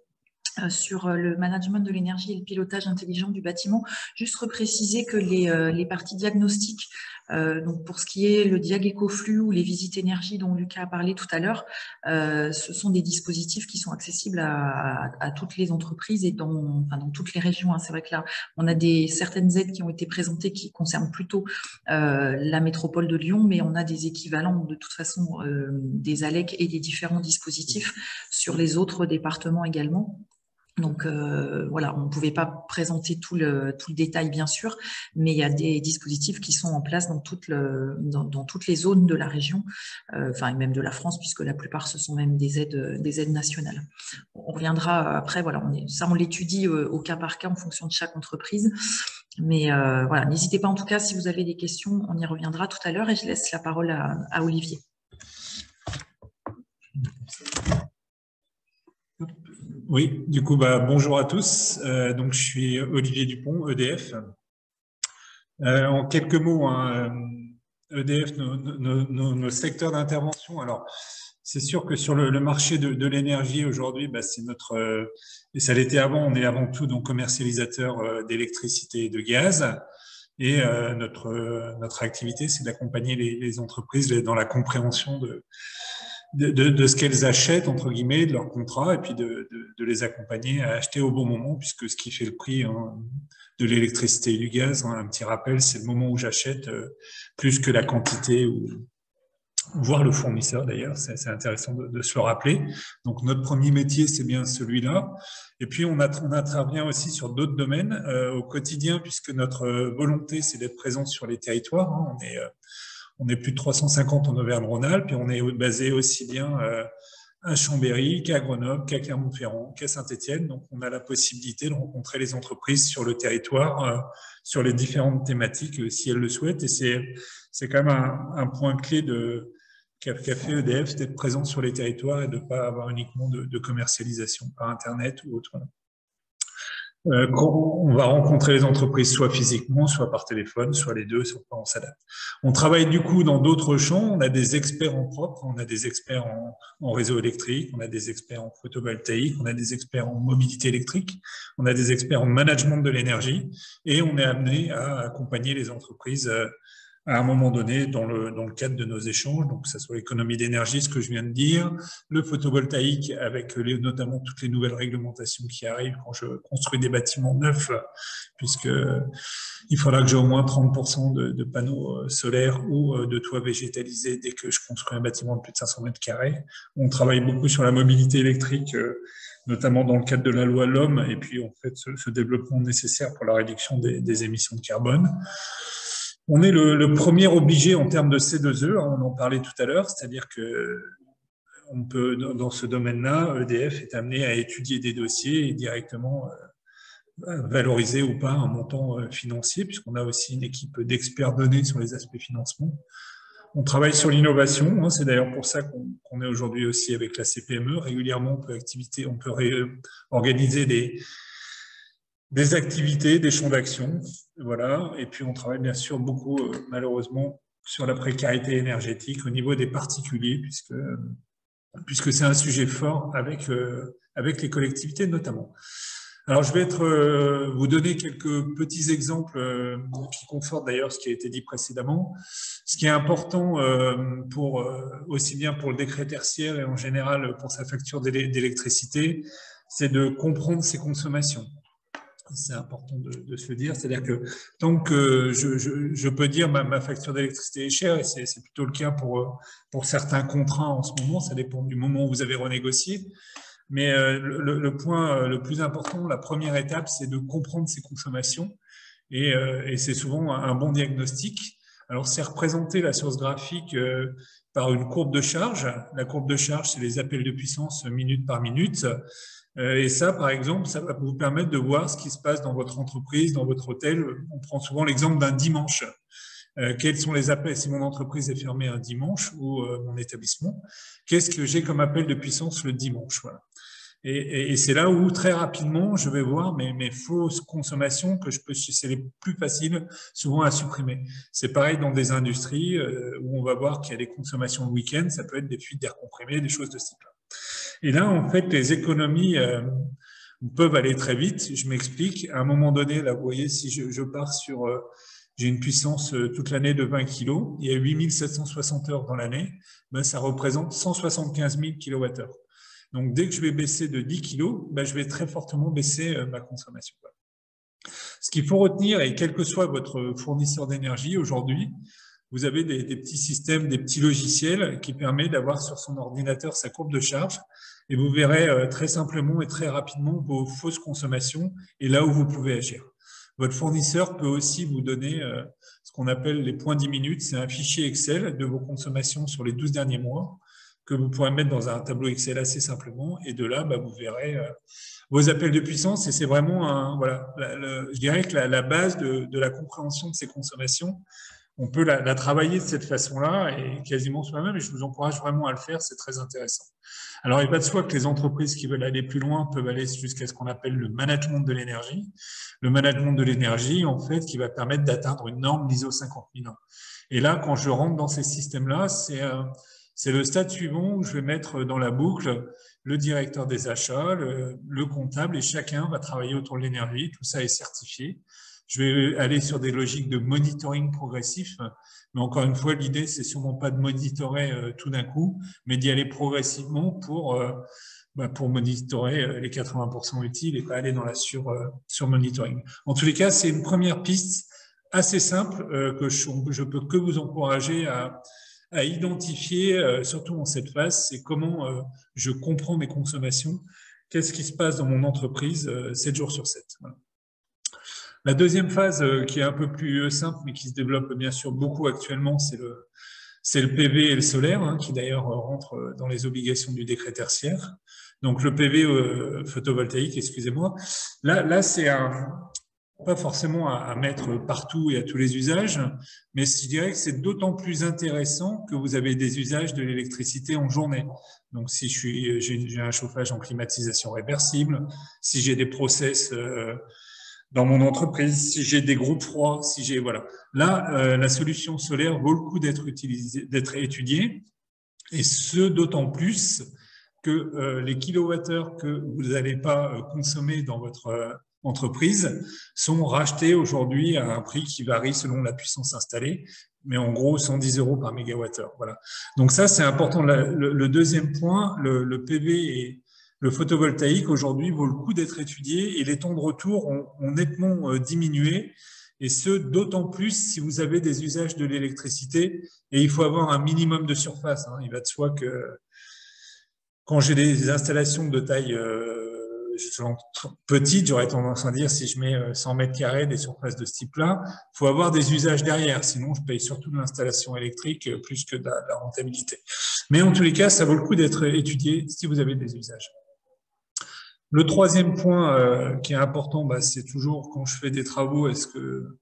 sur le management de l'énergie et le pilotage intelligent du bâtiment, juste repréciser que les parties diagnostiques, donc pour ce qui est le diag écoflux ou les visites énergie dont Lucas a parlé tout à l'heure, ce sont des dispositifs qui sont accessibles à toutes les entreprises et dans toutes les régions. C'est vrai que là, on a certaines aides qui ont été présentées qui concernent plutôt la métropole de Lyon, mais on a des équivalents de toute façon des ALEC et des différents dispositifs sur les autres départements également. Donc voilà, on ne pouvait pas présenter tout le détail bien sûr, mais il y a des dispositifs qui sont en place dans toutes les zones de la région, enfin même de la France, puisque la plupart ce sont même des aides nationales. On reviendra après, voilà, on l'étudie au cas par cas en fonction de chaque entreprise. Mais voilà, n'hésitez pas en tout cas si vous avez des questions, on y reviendra tout à l'heure et je laisse la parole à Olivier. Oui, du coup, bonjour à tous. Donc, je suis Olivier Dupont, EDF. En quelques mots, EDF, nos secteurs d'intervention. Alors, C'est sûr que sur le marché de l'énergie aujourd'hui, c'est notre, et ça l'était avant, on est avant tout donc commercialisateur d'électricité et de gaz. Et notre activité, c'est d'accompagner les entreprises dans la compréhension de ce qu'elles achètent, entre guillemets, de leurs contrats, et puis de les accompagner à acheter au bon moment, puisque ce qui fait le prix de l'électricité et du gaz, un petit rappel, c'est le moment où j'achète, plus que la quantité, ou voire le fournisseur d'ailleurs, c'est intéressant de se le rappeler. Donc notre premier métier, c'est bien celui-là. Et puis on intervient aussi sur d'autres domaines au quotidien, puisque notre volonté, c'est d'être présent sur les territoires. On est plus de 350 en Auvergne-Rhône-Alpes, et on est basé aussi bien à Chambéry qu'à Grenoble, qu'à Clermont-Ferrand, qu'à Saint-Étienne. Donc on a la possibilité de rencontrer les entreprises sur le territoire, sur les différentes thématiques, si elles le souhaitent. Et c'est quand même un point clé qu'a fait EDF, d'être présent sur les territoires et de ne pas avoir uniquement de commercialisation par Internet ou autre. On va rencontrer les entreprises soit physiquement, soit par téléphone, soit les deux, soit on s'adapte. On travaille du coup dans d'autres champs. On a des experts en propre, on a des experts en réseau électrique, on a des experts en photovoltaïque, on a des experts en mobilité électrique, on a des experts en management de l'énergie, et on est amené à accompagner les entreprises à un moment donné dans le cadre de nos échanges, donc que ce soit l'économie d'énergie, ce que je viens de dire, le photovoltaïque avec notamment toutes les nouvelles réglementations qui arrivent quand je construis des bâtiments neufs, puisque il faudra que j'ai au moins 30% de panneaux solaires ou de toits végétalisés dès que je construis un bâtiment de plus de 500 mètres carrés. On travaille beaucoup sur la mobilité électrique, notamment dans le cadre de la loi L'Homme, et puis en fait ce développement nécessaire pour la réduction des émissions de carbone. On est le premier obligé en termes de C2E, on en parlait tout à l'heure, c'est-à-dire que on peut, dans ce domaine-là, EDF est amené à étudier des dossiers et directement valoriser ou pas un montant financier, puisqu'on a aussi une équipe d'experts donnés sur les aspects financement. On travaille sur l'innovation, c'est d'ailleurs pour ça qu'on est aujourd'hui aussi avec la CPME. Régulièrement, on peut organiser des activités, des champs d'action, voilà. Et puis on travaille bien sûr beaucoup, malheureusement, sur la précarité énergétique au niveau des particuliers, puisque c'est un sujet fort avec les collectivités notamment. Alors je vais vous donner quelques petits exemples qui confortent d'ailleurs ce qui a été dit précédemment. Ce qui est important aussi bien pour le décret tertiaire et en général pour sa facture d'électricité, c'est de comprendre ses consommations. C'est important de se le dire, c'est-à-dire que tant que je peux dire ma facture d'électricité est chère, et c'est plutôt le cas pour certains contrats en ce moment, ça dépend du moment où vous avez renégocié, mais le point le plus important, la première étape, c'est de comprendre ses consommations, et c'est souvent un bon diagnostic. Alors c'est représenté la source graphique par une courbe de charge. La courbe de charge, c'est les appels de puissance minute par minute. Et ça, par exemple, ça va vous permettre de voir ce qui se passe dans votre entreprise, dans votre hôtel. On prend souvent l'exemple d'un dimanche. Quels sont les appels? Si mon entreprise est fermée un dimanche ou mon établissement, qu'est-ce que j'ai comme appel de puissance le dimanche? Voilà. Et c'est là où très rapidement, je vais voir mes fausses consommations c'est les plus faciles souvent à supprimer. C'est pareil dans des industries où on va voir qu'il y a des consommations le week-end, ça peut être des fuites d'air comprimé, des choses de ce type-là. Et là, en fait, les économies peuvent aller très vite. Je m'explique. À un moment donné, là, vous voyez, si je pars sur... j'ai une puissance toute l'année de 20 kg, il y a 8760 heures dans l'année, ça représente 175 000 kWh. Donc, dès que je vais baisser de 10 kg, je vais très fortement baisser ma consommation. Ce qu'il faut retenir, et quel que soit votre fournisseur d'énergie aujourd'hui, vous avez des petits systèmes, des petits logiciels qui permettent d'avoir sur son ordinateur sa courbe de charge, et vous verrez très simplement et très rapidement vos fausses consommations et là où vous pouvez agir. Votre fournisseur peut aussi vous donner ce qu'on appelle les points 10 minutes. C'est un fichier Excel de vos consommations sur les 12 derniers mois que vous pourrez mettre dans un tableau Excel assez simplement. Et de là, vous verrez vos appels de puissance. Et c'est vraiment, je dirais que la base de la compréhension de ces consommations, on peut la travailler de cette façon-là et quasiment soi-même. Et je vous encourage vraiment à le faire, c'est très intéressant. Alors, il va de soi que les entreprises qui veulent aller plus loin peuvent aller jusqu'à ce qu'on appelle le management de l'énergie. Le management de l'énergie, en fait, qui va permettre d'atteindre une norme d'ISO 50001. Et là, quand je rentre dans ces systèmes-là, C'est le stade suivant où je vais mettre dans la boucle le directeur des achats, le comptable, et chacun va travailler autour de l'énergie. Tout ça est certifié. Je vais aller sur des logiques de monitoring progressif. Mais encore une fois, l'idée, c'est sûrement pas de monitorer tout d'un coup, mais d'y aller progressivement pour monitorer les 80% utiles et pas aller dans la sur-monitoring. En tous les cas, c'est une première piste assez simple que je peux que vous encourager à identifier, surtout en cette phase, c'est comment je comprends mes consommations, qu'est-ce qui se passe dans mon entreprise 7 jours sur 7. Voilà. La deuxième phase qui est un peu plus simple, mais qui se développe bien sûr beaucoup actuellement, c'est le PV et le solaire, hein, qui d'ailleurs rentre dans les obligations du décret tertiaire. Donc le PV photovoltaïque, excusez-moi. Là c'est pas forcément à mettre partout et à tous les usages, mais je dirais que c'est d'autant plus intéressant que vous avez des usages de l'électricité en journée. Donc si j'ai un chauffage en climatisation réversible, si j'ai des process dans mon entreprise, si j'ai des groupes froids, si j'ai voilà. Là, la solution solaire vaut le coup d'être étudiée, et ce d'autant plus que les kilowattheures que vous n'allez pas consommer dans votre entreprise sont rachetés aujourd'hui à un prix qui varie selon la puissance installée, mais en gros 110 € par mégawattheure. Voilà. Donc ça, c'est important. Le deuxième point, le PV et le photovoltaïque aujourd'hui vaut le coup d'être étudié, et les temps de retour ont nettement diminué, et ce d'autant plus si vous avez des usages de l'électricité, et il faut avoir un minimum de surface. Hein. Il va de soi que quand j'ai des installations de taille petite, j'aurais tendance à dire, si je mets 100 mètres carrés des surfaces de ce type-là, il faut avoir des usages derrière, sinon je paye surtout de l'installation électrique plus que de la rentabilité. Mais en tous les cas, ça vaut le coup d'être étudié si vous avez des usages. Le troisième point qui est important, c'est toujours quand je fais des travaux, est-ce que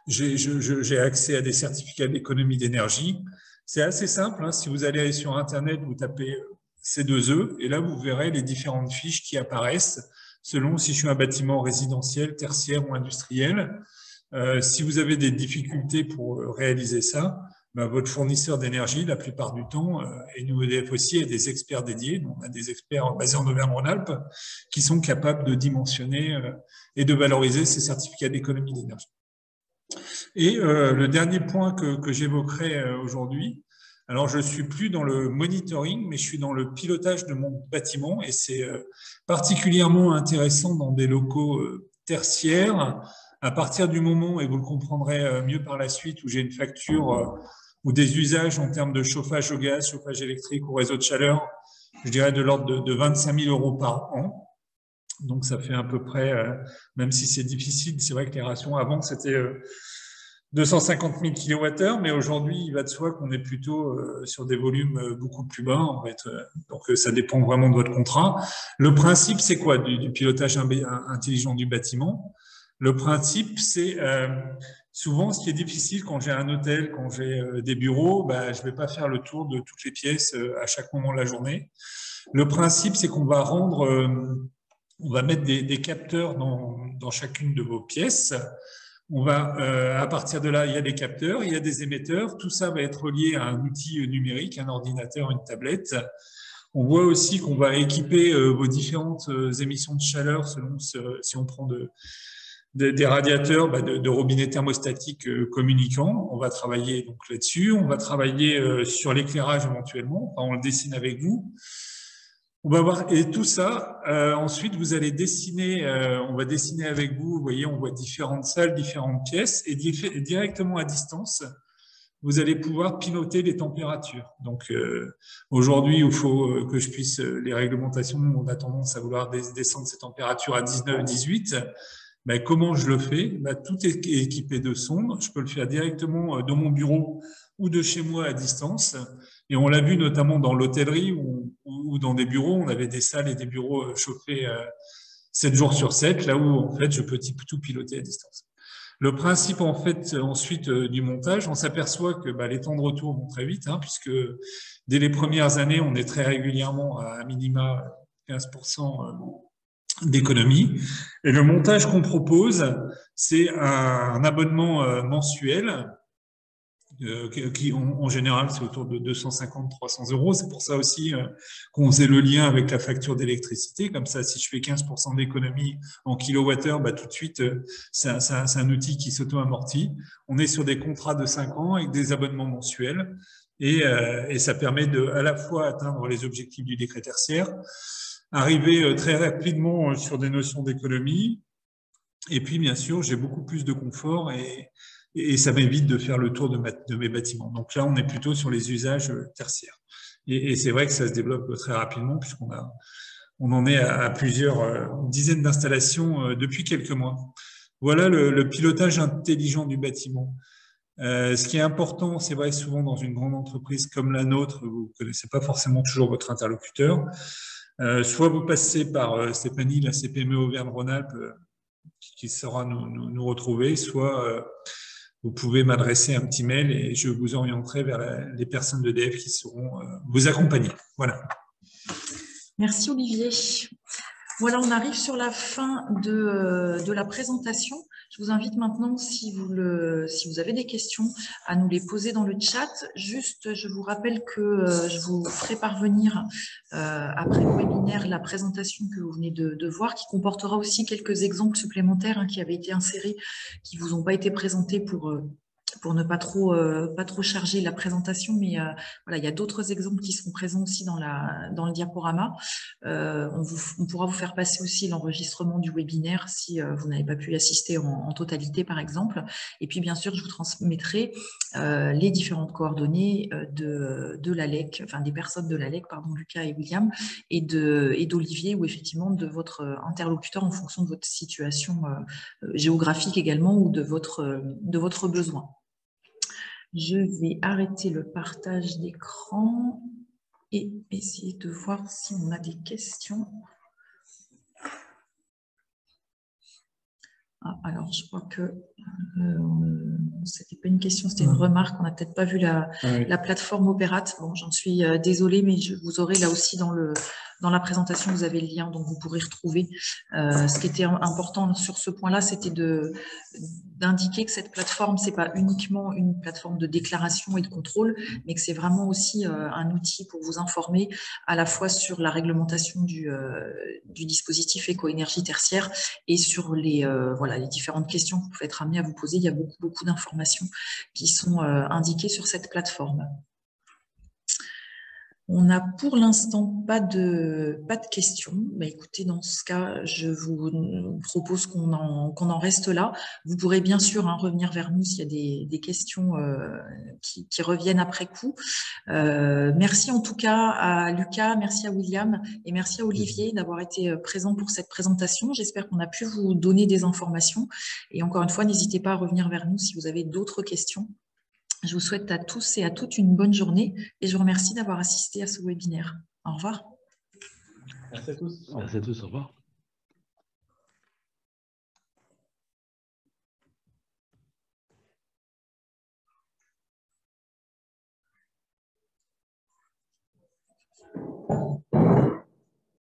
j'ai accès à des certificats d'économie d'énergie? C'est assez simple, hein. Si vous allez sur Internet, vous tapez C2E, et là, vous verrez les différentes fiches qui apparaissent selon si je suis un bâtiment résidentiel, tertiaire ou industriel. Si vous avez des difficultés pour réaliser ça, votre fournisseur d'énergie, la plupart du temps, et nous EDF aussi, a des experts dédiés. On a des experts basés en Auvergne-Rhône-Alpes qui sont capables de dimensionner et de valoriser ces certificats d'économie d'énergie. Et le dernier point que j'évoquerai aujourd'hui, alors je ne suis plus dans le monitoring, mais je suis dans le pilotage de mon bâtiment, et c'est particulièrement intéressant dans des locaux tertiaires, à partir du moment, et vous le comprendrez mieux par la suite, où j'ai une facture ou des usages en termes de chauffage au gaz, chauffage électrique ou réseau de chaleur, je dirais de l'ordre de 25 000 € par an. Donc ça fait à peu près, même si c'est difficile, c'est vrai que les ratios avant c'était 250 000 kWh, mais aujourd'hui il va de soi qu'on est plutôt sur des volumes beaucoup plus bas. En fait. Donc ça dépend vraiment de votre contrat. Le principe, c'est quoi du pilotage intelligent du bâtiment? Le principe, c'est souvent ce qui est difficile quand j'ai un hôtel, quand j'ai des bureaux, je ne vais pas faire le tour de toutes les pièces à chaque moment de la journée. Le principe, c'est qu'on va on va mettre des capteurs dans chacune de vos pièces. On va, à partir de là, il y a des capteurs, il y a des émetteurs. Tout ça va être relié à un outil numérique, un ordinateur, une tablette. On voit aussi qu'on va équiper vos différentes émissions de chaleur selon si on prend des radiateurs, de robinets thermostatiques communicants. On va travailler donc là-dessus. On va travailler sur l'éclairage éventuellement. Enfin, on le dessine avec vous. On va voir, et tout ça, ensuite, vous allez dessiner, on va dessiner avec vous. Vous voyez, on voit différentes salles, différentes pièces, et directement à distance, vous allez pouvoir piloter les températures. Donc, aujourd'hui, il faut que je puisse, les réglementations, on a tendance à vouloir descendre ces températures à 19, 18. Comment je le fais? Tout est équipé de sondes. Je peux le faire directement dans mon bureau ou de chez moi à distance. Et on l'a vu notamment dans l'hôtellerie ou dans des bureaux. On avait des salles et des bureaux chauffés 7 jours sur 7, là où en fait je peux tout piloter à distance. Le principe en fait ensuite du montage, on s'aperçoit que les temps de retour vont très vite, puisque dès les premières années, on est très régulièrement à minima 15% d'économie. Et le montage qu'on propose, c'est un abonnement mensuel qui en général, c'est autour de 250-300 euros. C'est pour ça aussi qu'on faisait le lien avec la facture d'électricité. Comme ça, si je fais 15% d'économie en kilowattheure, bah, tout de suite, c'est un outil qui s'auto-amortit. On est sur des contrats de 5 ans avec des abonnements mensuels et ça permet de à la fois atteindre les objectifs du décret tertiaire, arriver très rapidement sur des notions d'économie. Et puis, bien sûr, j'ai beaucoup plus de confort et ça m'évite de faire le tour de mes bâtiments. Donc là, on est plutôt sur les usages tertiaires. Et c'est vrai que ça se développe très rapidement puisqu'on en est à plusieurs dizaines d'installations depuis quelques mois. Voilà le pilotage intelligent du bâtiment. Ce qui est important, c'est vrai, souvent dans une grande entreprise comme la nôtre, vous ne connaissez pas forcément toujours votre interlocuteur. Soit vous passez par Stéphanie, la CPME Auvergne-Rhône-Alpes, qui saura nous retrouver, soit vous pouvez m'adresser un petit mail et je vous orienterai vers les personnes d'EDF qui sauront vous accompagner. Voilà. Merci Olivier. Voilà, on arrive sur la fin de la présentation. Je vous invite maintenant, si vous avez des questions, à nous les poser dans le chat. Juste, je vous rappelle que je vous ferai parvenir après le webinaire la présentation que vous venez de voir, qui comportera aussi quelques exemples supplémentaires qui avaient été insérés, qui vous ont pas été présentés pour ne pas trop charger la présentation, mais voilà, il y a d'autres exemples qui seront présents aussi dans le diaporama. On pourra vous faire passer aussi l'enregistrement du webinaire si vous n'avez pas pu y assister en totalité, par exemple. Et puis, bien sûr, je vous transmettrai les différentes coordonnées de l'ALEC, enfin des personnes de l'ALEC, pardon, Lucas et William, et d'Olivier, ou effectivement de votre interlocuteur en fonction de votre situation géographique également ou de votre besoin. Je vais arrêter le partage d'écran et essayer de voir si on a des questions. Ah, alors, je crois que c'était pas une question, c'était une remarque. On n'a peut-être pas vu la plateforme Opérate. Bon, j'en suis désolée, mais vous aurez là aussi dans la présentation, vous avez le lien, donc vous pourrez retrouver. Ce qui était important sur ce point-là, c'était d'indiquer que cette plateforme, c'est pas uniquement une plateforme de déclaration et de contrôle, mais que c'est vraiment aussi un outil pour vous informer à la fois sur la réglementation du dispositif éco-énergie tertiaire et sur les différentes questions que vous pouvez être amené à vous poser. Il y a beaucoup d'informations qui sont indiquées sur cette plateforme. On n'a pour l'instant pas de questions. Mais écoutez, dans ce cas, je vous propose qu'on en reste là. Vous pourrez bien sûr revenir vers nous s'il y a des questions qui reviennent après coup. Merci en tout cas à Lucas, merci à William et merci à Olivier d'avoir été présent pour cette présentation. J'espère qu'on a pu vous donner des informations. Et encore une fois, n'hésitez pas à revenir vers nous si vous avez d'autres questions. Je vous souhaite à tous et à toutes une bonne journée et je vous remercie d'avoir assisté à ce webinaire. Au revoir. Merci à tous. Merci à tous, au revoir.